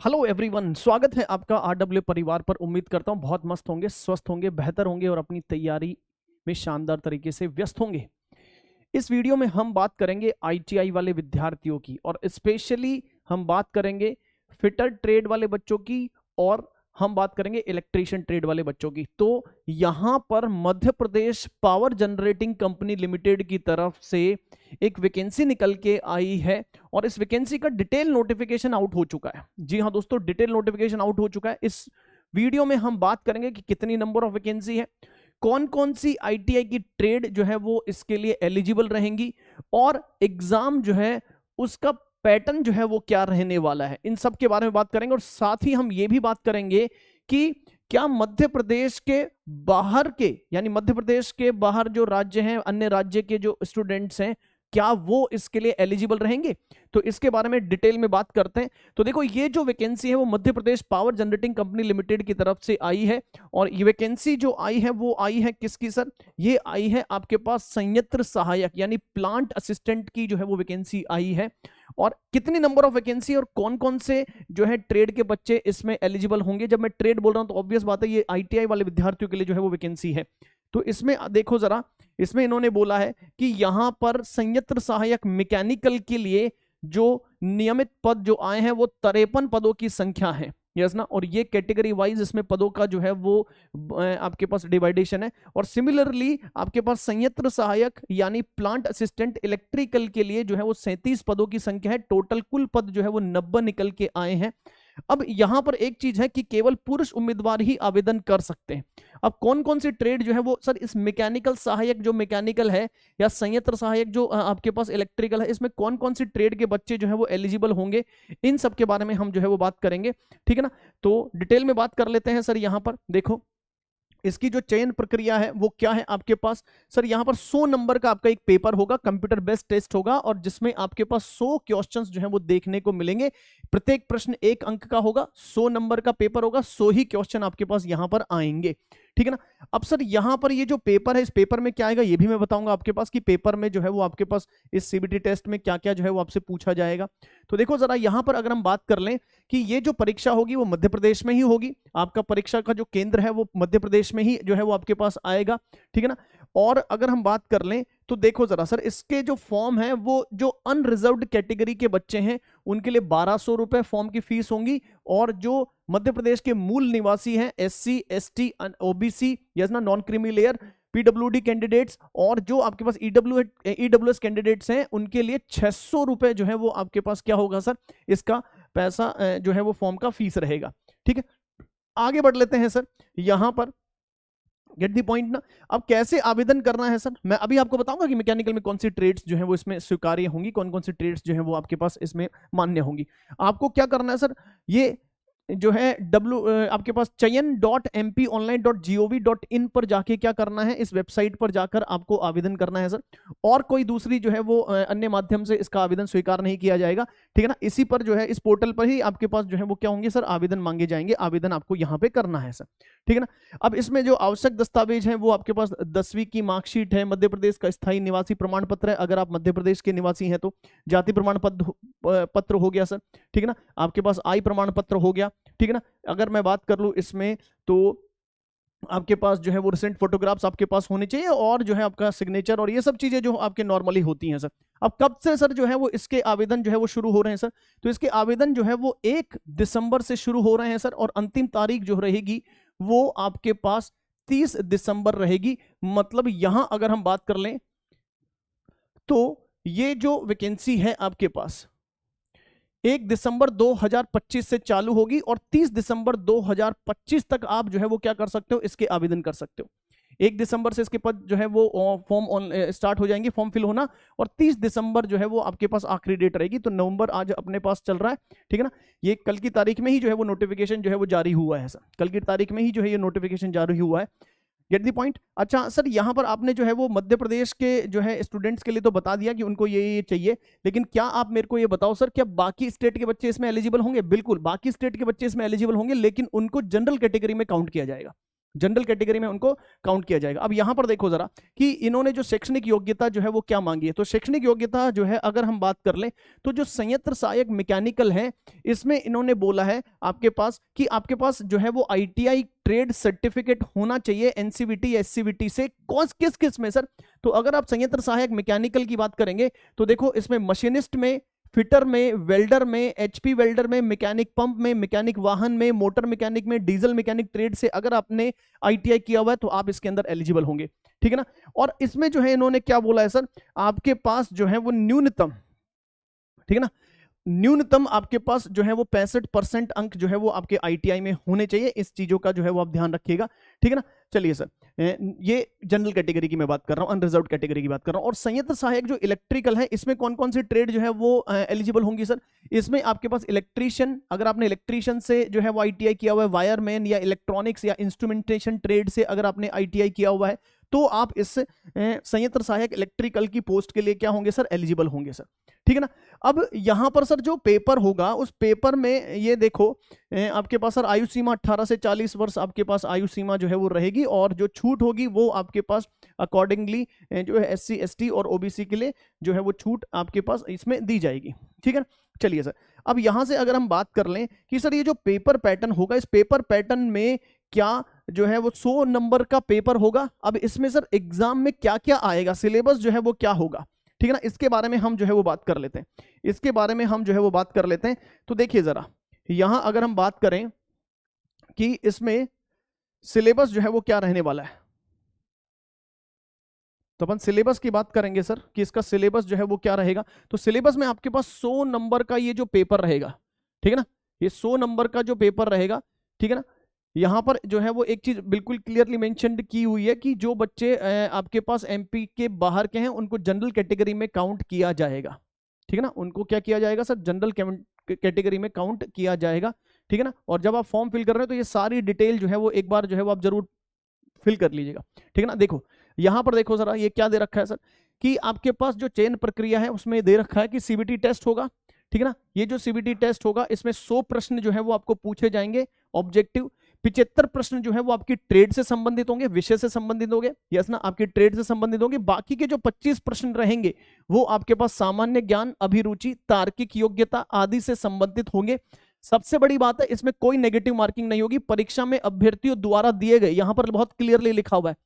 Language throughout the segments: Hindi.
हेलो एवरीवन, स्वागत है आपका आरडब्ल्यू परिवार पर। उम्मीद करता हूं बहुत मस्त होंगे, स्वस्थ होंगे, बेहतर होंगे और अपनी तैयारी में शानदार तरीके से व्यस्त होंगे। इस वीडियो में हम बात करेंगे आईटीआई वाले विद्यार्थियों की, और स्पेशली हम बात करेंगे फिटर ट्रेड वाले बच्चों की, और हम बात करेंगे इलेक्ट्रीशियन ट्रेड वाले बच्चों की। तो यहां पर Madhya Pradesh power generating company limited की तरफ से एक वैकेंसी निकल के आई है, और इस वैकेंसी का डिटेल नोटिफिकेशन आउट हो चुका है। जी हाँ दोस्तों, डिटेल नोटिफिकेशन आउट हो चुका है। इस वीडियो में हम बात करेंगे कि कितनी नंबर ऑफ वैकेंसी है, कौन कौन सी आईटीआई की ट्रेड जो है वो इसके लिए एलिजिबल रहेंगी, और एग्जाम जो है उसका पैटर्न जो है वो क्या रहने वाला है। इन सब के बारे में बात करेंगे, और साथ ही हम ये भी बात करेंगे कि क्या मध्य प्रदेश के बाहर के, यानी मध्य प्रदेश के बाहर जो राज्य हैं, अन्य राज्य के जो स्टूडेंट्स हैं, क्या वो इसके लिए एलिजिबल रहेंगे। तो इसके बारे में डिटेल में बात करते हैं। तो देखो, ये जो वैकेंसी है वो Madhya Pradesh power generating company limited की तरफ से आई है, और ये वैकेंसी जो आई है वो आई है किसकी सर? ये आई है आपके पास संयंत्र सहायक यानी प्लांट असिस्टेंट की जो है वो वैकेंसी आई है। और कितनी नंबर ऑफ वैकेंसी और कौन कौन से जो है ट्रेड के बच्चे इसमें एलिजिबल होंगे। जब मैं ट्रेड बोल रहा हूं तो ऑब्वियस बात है ये आईटीआई वाले विद्यार्थियों के लिए जो है वो वैकेंसी है। तो इसमें देखो जरा, इसमें इन्होंने बोला है कि यहां पर संयंत्र सहायक मैकेनिकल के लिए जो नियमित पद जो आए हैं वो 53 पदों की संख्या है। यस ना, और ये कैटेगरी वाइज इसमें पदों का जो है वो आपके पास डिवाइडेशन है। और सिमिलरली आपके पास संयंत्र सहायक यानी प्लांट असिस्टेंट इलेक्ट्रिकल के लिए जो है वो 37 पदों की संख्या है। टोटल कुल पद जो है वो 90 निकल के आए हैं। अब यहां पर एक चीज है कि केवल पुरुष उम्मीदवार ही आवेदन कर सकते हैं। अब कौन कौन सी ट्रेड जो है वो सर, इस मैकेनिकल सहायक जो मैकेनिकल है या संयंत्र सहायक जो आपके पास इलेक्ट्रिकल है, इसमें कौन कौन सी ट्रेड के बच्चे जो है वो एलिजिबल होंगे, इन सब के बारे में हम जो है वो बात करेंगे। ठीक है ना, तो डिटेल में बात कर लेते हैं सर। यहां पर देखो, इसकी जो चयन प्रक्रिया है वो क्या है आपके पास सर। यहां पर 100 नंबर का आपका एक पेपर होगा, कंप्यूटर बेस्ड टेस्ट होगा, और जिसमें आपके पास 100 क्वेश्चंस जो है वो देखने को मिलेंगे। प्रत्येक प्रश्न 1 अंक का होगा, 100 नंबर का पेपर होगा, 100 ही क्वेश्चन आपके पास यहां पर आएंगे। ठीक है ना। अब सर यहां पर ये जो पेपर है, इस पेपर में क्या आएगा ये भी मैं बताऊंगा आपके पास, कि पेपर में जो है वो आपके पास इस सीबीटी टेस्ट में क्या क्या जो है वो आपसे पूछा जाएगा। तो देखो जरा, यहां पर अगर हम बात कर लें कि ये जो परीक्षा होगी वो मध्य प्रदेश में ही होगी। आपका परीक्षा का जो केंद्र है वो मध्य प्रदेश में ही जो है वो आपके पास आएगा। ठीक है ना। और अगर हम बात कर लें तो देखो जरा सर, इसके जो फॉर्म है वो जो अनरिजर्व्ड कैटेगरी के बच्चे हैं उनके लिए 1200 रुपए फॉर्म की फीस होंगी, और जो मध्य प्रदेश के मूल निवासी हैं, एससी एसटी ओबीसी यस ना, non creamy layer, PWD candidates, और जो आपके पास ईडब्ल्यूएस कैंडिडेट्स हैं उनके लिए 600 रुपए जो है वो आपके पास क्या होगा सर, इसका पैसा जो है वो फॉर्म का फीस रहेगा। ठीक है, आगे बढ़ लेते हैं सर। यहां पर गेट दी पॉइंट ना। अब कैसे आवेदन करना है सर, मैं अभी आपको बताऊंगा कि मैकेनिकल में कौन सी ट्रेड्स जो है वो इसमें स्वीकार्य होंगी, कौन कौन सी ट्रेड्स जो है वो आपके पास इसमें मान्य होंगी। आपको क्या करना है सर, ये जो है आपके पास chayan.mponline.gov.in पर जाके क्या करना है, इस वेबसाइट पर जाकर आपको आवेदन करना है सर। और कोई दूसरी जो है वो अन्य माध्यम से इसका आवेदन स्वीकार नहीं किया जाएगा। ठीक है ना, इसी पर जो है, इस पोर्टल पर ही आपके पास जो है वो क्या होंगे सर, आवेदन मांगे जाएंगे। आवेदन आपको यहाँ पे करना है सर। ठीक है ना। अब इसमें जो आवश्यक दस्तावेज है वो आपके पास 10वीं की मार्कशीट है, मध्य प्रदेश का स्थायी निवासी प्रमाण पत्र है अगर आप मध्य प्रदेश के निवासी हैं तो, जाति प्रमाण पत्र हो गया सर। ठीक है ना, आपके पास आय प्रमाण पत्र हो गया। ठीक है ना, अगर मैं बात कर लूं इसमें तो आपके पास जो है वो रिसेंट फोटोग्राफ्स आपके पास होने चाहिए, और जो है आपका सिग्नेचर, और ये सब चीजें जो आपके नॉर्मली होती हैं सर। अब कब से सर जो है वो इसके आवेदन जो है वो शुरू हो रहे हैं सर, तो इसके आवेदन जो है वो 1 दिसंबर से शुरू हो रहे हैं सर, और अंतिम तारीख जो रहेगी वो आपके पास 30 दिसंबर रहेगी। मतलब यहां अगर हम बात कर लें तो ये जो वैकेंसी है आपके पास 1 दिसंबर 2025 से चालू होगी, और 30 दिसंबर 2025 तक आप जो है वो क्या कर सकते हो, इसके आवेदन कर सकते हो। 1 दिसंबर से इसके पद जो है वो फॉर्म स्टार्ट हो जाएंगे, फॉर्म फिल होना, और 30 दिसंबर जो है वो आपके पास आखिरी डेट रहेगी। तो नवंबर आज अपने पास चल रहा है। ठीक है ना, ये कल की तारीख में ही जो है वो नोटिफिकेशन जो है वो जारी हुआ है सर, कल की तारीख में ही जो है ये नोटिफिकेशन जारी हुआ है। Get the point. अच्छा सर, यहाँ पर आपने जो है वो मध्य प्रदेश के जो है स्टूडेंट्स के लिए तो बता दिया कि उनको ये चाहिए, लेकिन क्या आप मेरे को ये बताओ सर, क्या बाकी स्टेट के बच्चे इसमें एलिजिबल होंगे? बिल्कुल बाकी स्टेट के बच्चे इसमें एलिजिबल होंगे, लेकिन उनको जनरल कैटेगरी में काउंट किया जाएगा। जनरल कैटेगरी में उनको काउंट किया जाएगा। अब यहां पर देखो जरा कि इन्होंने जो शैक्षणिक योग्यता जो है वो क्या मांगी है। तो शैक्षणिक योग्यता जो है अगर हम बात कर लें तो जो संयंत्र सहायक मैकेनिकल है इसमें इन्होंने बोला है आपके पास कि आपके पास जो है वो ITI ट्रेड सर्टिफिकेट होना चाहिए NCVT या SCVT से। किस किस में सर? तो अगर आप संयंत्र सहायक मैकेनिकल की बात करेंगे तो देखो इसमें मशीनिस्ट में, फिटर में, वेल्डर में, HP वेल्डर में, मैकेनिक पंप में, मैकेनिक वाहन में, मोटर मैकेनिक में, डीजल मैकेनिक ट्रेड से अगर आपने ITI किया हुआ है तो आप इसके अंदर एलिजिबल होंगे, ठीक है ना। और इसमें जो है इन्होंने क्या बोला है सर, आपके पास जो है वो न्यूनतम, ठीक है ना, न्यूनतम आपके पास जो है वो 65% अंक जो है वो आपके ITI में होने चाहिए। इस चीजों का जो है वो आप ध्यान रखिएगा, ठीक है ना। चलिए सर, ये जनरल कैटेगरी की मैं बात कर रहा हूं, अनरिजर्व कैटेगरी की बात कर रहा हूं। और संयंत्र सहायक जो इलेक्ट्रिकल है इसमें कौन कौन सी ट्रेड जो है वो एलिजिबल होंगी सर? इसमें आपके पास इलेक्ट्रीशियन, अगर आपने इलेक्ट्रीशियन से जो है वो ITI किया हुआ है, वायरमैन या इलेक्ट्रॉनिक्स या इंस्ट्रूमेंटेशन ट्रेड से अगर आपने ITI किया हुआ है तो आप इस संयंत्र सहायक इलेक्ट्रिकल की पोस्ट के लिए क्या होंगे सर? एलिजिबल होंगे सर, ठीक है ना। अब यहां पर सर जो पेपर होगा उस पेपर में ये देखो आपके पास सर आयु सीमा 18 से 40 वर्ष आपके पास आयु सीमा जो है वो रहेगी, और जो छूट होगी वो आपके पास अकॉर्डिंगली जो है SC ST और OBC के लिए जो है वो छूट आपके पास इसमें दी जाएगी, ठीक है ना। चलिए सर, अब यहां से अगर हम बात कर लें कि सर ये जो पेपर पैटर्न होगा इस पेपर पैटर्न में क्या जो है वो 100 नंबर का पेपर होगा। अब इसमें सर एग्जाम में क्या क्या आएगा, सिलेबस जो है वो क्या होगा, ठीक है ना, इसके बारे में हम जो है वो बात कर लेते हैं, इसके बारे में हम जो है वो बात कर लेते हैं। तो देखिए जरा यहां अगर हम बात करें कि इसमें सिलेबस जो है वो क्या रहने वाला है, तो अपन सिलेबस की बात करेंगे सर कि इसका सिलेबस जो है वो क्या रहेगा। तो सिलेबस में आपके पास 100 नंबर का ये जो पेपर रहेगा, ठीक है ना, ये 100 नंबर का जो पेपर रहेगा, ठीक है ना। यहां पर जो है वो एक चीज बिल्कुल क्लियरली मेंशन्ड की हुई है कि जो बच्चे आपके पास MP के बाहर के हैं उनको जनरल कैटेगरी में काउंट किया जाएगा, ठीक है ना, उनको क्या किया जाएगा सर? जनरल कैटेगरी में काउंट किया जाएगा, ठीक है ना। और जब आप फॉर्म फिल कर रहे हो तो ये सारी डिटेल जो है वो एक बार जो है वो आप जरूर फिल कर लीजिएगा, ठीक है ना। देखो यहां पर देखो जरा ये क्या दे रखा है सर कि आपके पास जो चयन प्रक्रिया है उसमें दे रखा है कि CBT टेस्ट होगा, ठीक है ना। ये जो CBT टेस्ट होगा इसमें 100 प्रश्न जो है वो आपको पूछे जाएंगे ऑब्जेक्टिव, 75 प्रश्न जो है वो आपकी ट्रेड से संबंधित होंगे, विषय से संबंधित होंगे, यस ना, आपकी ट्रेड से संबंधित होंगे। बाकी के जो 25 प्रश्न रहेंगे वो आपके पास सामान्य ज्ञान, अभिरुचि, तार्किक योग्यता आदि से संबंधित होंगे। सबसे बड़ी बात है इसमें कोई नेगेटिव मार्किंग नहीं होगी, परीक्षा में अभ्यर्थियों द्वारा दिए गए, यहां पर बहुत क्लियरली लिखा हुआ है,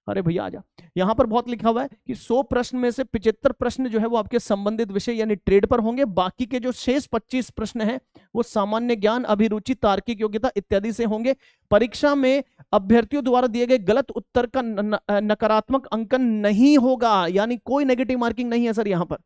अरे भैया आजा, यहां पर बहुत लिखा हुआ है कि 100 प्रश्न में से 75 प्रश्न जो है वो आपके संबंधित विषय यानी ट्रेड पर होंगे, बाकी के जो शेष 25 प्रश्न हैं वो सामान्य ज्ञान, अभिरुचि, तार्किक योग्यता इत्यादि से होंगे। परीक्षा में अभ्यर्थियों द्वारा दिए गए गलत उत्तर का नकारात्मक अंकन नहीं होगा, यानी कोई नेगेटिव मार्किंग नहीं है सर, यहां पर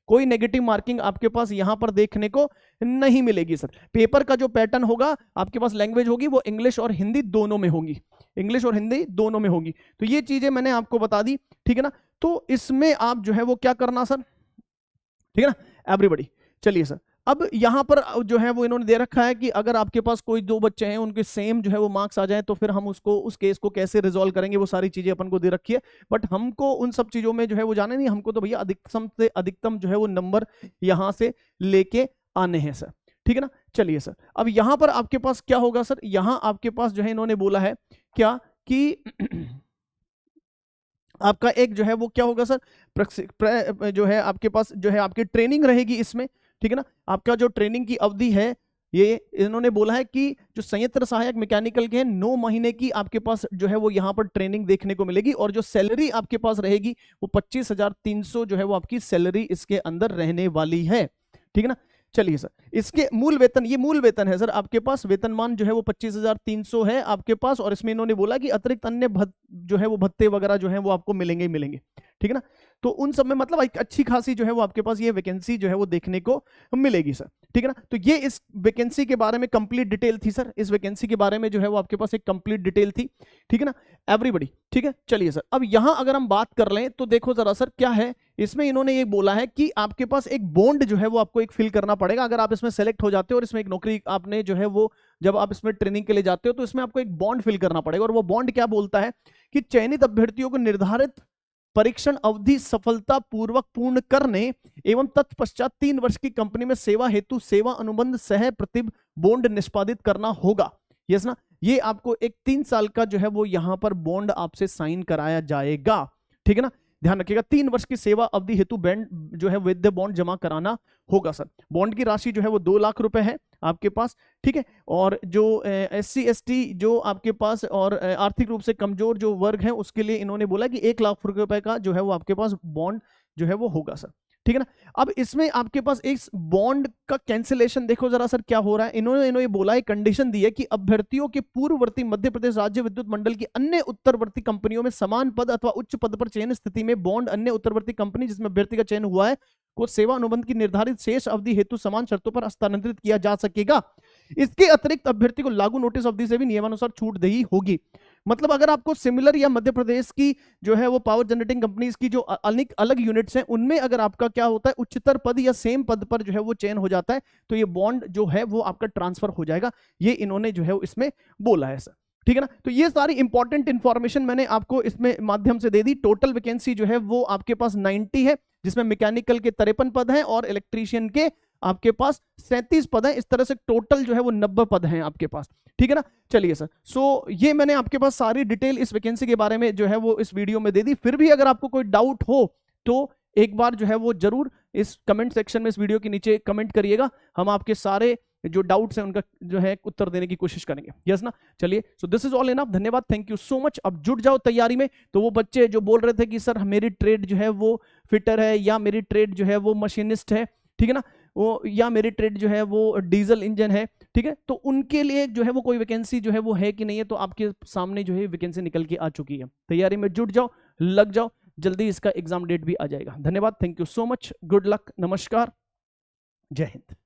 कोई नेगेटिव मार्किंग आपके पास यहां पर देखने को नहीं मिलेगी सर। पेपर का जो पैटर्न होगा आपके पास लैंग्वेज होगी वो इंग्लिश और हिंदी दोनों में होगी, इंग्लिश और हिंदी दोनों में होगी। तो ये चीजें मैंने आपको बता दी, ठीक है ना। तो इसमें आप जो है वो क्या करना सर, ठीक है ना एवरीबॉडी। चलिए सर, अब यहां पर जो है वो इन्होंने दे रखा है कि अगर आपके पास कोई दो बच्चे हैं उनके सेम जो है वो मार्क्स आ जाए तो फिर हम उसको उस केस को कैसे रिजॉल्व करेंगे, वो सारी चीजें अपन को दे रखी है। बट हमको उन सब चीजों में जो है वो जाने नहीं, हमको तो भैया अधिकतम से अधिकतम जो है वो नंबर यहां से लेके आने हैं सर, ठीक है ना। चलिए सर, अब यहां पर आपके पास क्या होगा सर, यहां आपके पास जो है इन्होंने बोला है क्या कि आपका एक जो है वो क्या होगा सर, जो है आपके पास जो है आपकी ट्रेनिंग रहेगी इसमें, ठीक है ना। आपका जो ट्रेनिंग की अवधि है ये इन्होंने बोला है कि जो संयंत्र सहायक मैकेनिकल के हैं 9 महीने की आपके पास जो है वो यहाँ पर ट्रेनिंग देखने को मिलेगी, और जो सैलरी आपके पास रहेगी वो 25,300 जो है वो आपकी सैलरी इसके अंदर रहने वाली है, ठीक है ना। चलिए सर, इसके मूल वेतन, ये मूल वेतन है सर आपके पास, वेतनमान जो है वो 25,300 है आपके पास, और इसमें इन्होंने बोला कि अतिरिक्त अन्य जो है वो भत्ते वगैरह जो है वो आपको मिलेंगे ही मिलेंगे, ठीक है ना। तो उन सब में मतलब एक अच्छी खासी जो है वो आपके पास ये वैकेंसी जो है वो देखने को मिलेगी सर, ठीक है ना। तो ये इस वैकेंसी के बारे में कंप्लीट डिटेल थी सर, इस वैकेंसी के बारे में जो है वो आपके पास एक कंप्लीट डिटेल थी, ठीक है ना एवरीबॉडी, ठीक है। चलिए सर, अब यहां अगर हम बात कर लें तो देखो जरा सर क्या है इसमें, इन्होंने ये बोला है कि आपके पास एक बॉन्ड जो है वो आपको एक फिल करना पड़ेगा अगर आप इसमें सेलेक्ट हो जाते हो और इसमें एक नौकरी आपने जो है वो जब आप इसमें ट्रेनिंग के लिए जाते हो तो इसमें आपको एक बॉन्ड फिल करना पड़ेगा। और वो बॉन्ड क्या बोलता है कि चयनित अभ्यर्थियों को निर्धारित परीक्षण अवधि सफलतापूर्वक पूर्ण करने एवं तत्पश्चात 3 वर्ष की कंपनी में सेवा हेतु सेवा अनुबंध सह प्रतिब बॉन्ड निष्पादित करना होगा, यस ना। ये आपको एक 3 साल का जो है वो यहां पर बॉन्ड आपसे साइन कराया जाएगा, ठीक है ना, ध्यान रखिएगा। 3 वर्ष की सेवा अवधि हेतु बॉन्ड जो है वैध बॉन्ड जमा कराना होगा सर। बॉन्ड की राशि जो है वो 2 लाख रुपए है आपके पास, ठीक है। और जो SC ST जो आपके पास और आर्थिक रूप से कमजोर जो वर्ग है उसके लिए इन्होंने बोला कि 1 लाख रुपए का जो है वो आपके पास बॉन्ड जो है वो होगा सर, ठीक है ना। अब इसमें आपके पास एक बॉन्ड का कैंसिलेशन देखो जरा सर क्या हो रहा है। इन्होंने बोला है, कंडीशन दी है कि अभ्यर्थियों के पूर्ववर्ती मध्य प्रदेश राज्य विद्युत मंडल की अन्य उत्तरवर्ती कंपनियों में समान पद अथवा उच्च पद पर चयन स्थिति में बॉन्ड अन्य उत्तरवर्ती कंपनी जिसमें अभ्यर्थी का चयन हुआ है को सेवा अनुबंध की निर्धारित शेष अवधि हेतु समान शर्तों पर हस्तांतरित किया जा सकेगा। इसके अतिरिक्त अभ्यर्थी को लागू नोटिस अवधि से भी नियमानुसार छूट दी होगी। मतलब अगर आपको सिमिलर या मध्य प्रदेश की जो है वो पावर जनरेटिंग कंपनीज की जो अलग यूनिट्स हैं उनमें अगर आपका क्या होता है उच्चतर पद या सेम पद पर जो है वो चयन हो जाता है तो ये बॉन्ड जो है वो आपका ट्रांसफर हो जाएगा। ये इन्होंने जो है इसमें बोला है सर, ठीक है ना। तो ये सारी इंपॉर्टेंट इंफॉर्मेशन मैंने आपको इसमें माध्यम से दे दी। टोटल वैकेंसी जो है वो आपके पास 90 है, जिसमें मैकेनिकल के 53 पद हैं और इलेक्ट्रीशियन के आपके पास 37 पद हैं। इस तरह से टोटल जो है वो 90 पद हैं आपके पास, ठीक है ना। चलिए सर, सो ये मैंने आपके पास सारी डिटेल इस वैकेंसी के बारे में जो है वो इस वीडियो में दे दी। फिर भी अगर आपको कोई डाउट हो तो एक बार जो है वो जरूर इस कमेंट सेक्शन में इस वीडियो के नीचे कमेंट करिएगा। हम आपके सारे जो डाउट्स हैं उनका जो है उत्तर देने की कोशिश करेंगे, यस ना। चलिए, so this is all enough, धन्यवाद, थैंक यू सो मच। अब जुट जाओ तैयारी में। तो वो बच्चे जो बोल रहे थे कि सर मेरी ट्रेड जो है वो फिटर है या मेरी ट्रेड जो है वो मशीनिस्ट है, ठीक है ना, वो या मेरी ट्रेड जो है वो डीजल इंजन है, ठीक है, तो उनके लिए जो है वो कोई वैकेंसी जो है वो है कि नहीं है, तो आपके सामने जो है वैकेंसी निकल के आ चुकी है। तैयारी में जुट जाओ, लग जाओ, जल्दी इसका एग्जाम डेट भी आ जाएगा। धन्यवाद, thank you so much, good luck, नमस्कार, जय हिंद।